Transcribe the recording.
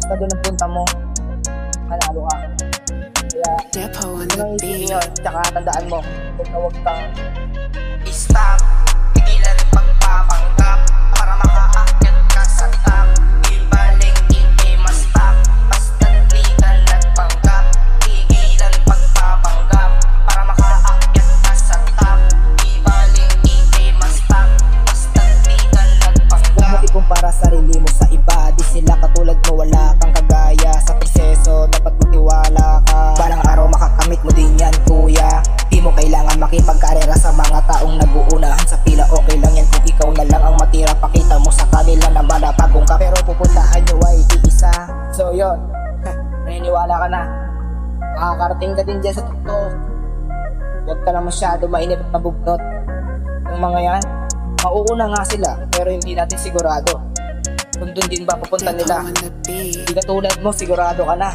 basta doon ang punta mo, panalo ka. Kaya, ito nang isipin yun, tsaka tandaan mo, huwag kang stop, tigilan pagpapanggap para makaakyat ka sa top. Ibalik, hindi ma-stop, basta di ka nagpanggap. Tigilan pagpapanggap para makaakyat ka sa top. Ibalik, hindi ma-stop, basta di ka nagpanggap. Huwag mo ikumpara sarili mo sa iba, di sila katulad mo, wala kang kagaya. Sa proseso, dapat magtiwala ka, balang araw makakamit mo din yan kuya. Di mo kailangan makipagkarera sa mga taong nag-uunahan sa pila. Okay lang yan kung ikaw na lang ang matira. Pakita mo sa kanila na malapagong ka, pero pupuntahan nyo ay iisa. So yun, naniniwala ka na, makakarating ka din dyan sa totoo. Huwag ka na masyado mainip at nabugnot. Yung mga yan, mauuna nga sila, pero hindi natin sigurado kung doon din ba pupunta nila. Hindi ka tulad mo, sigurado ka na.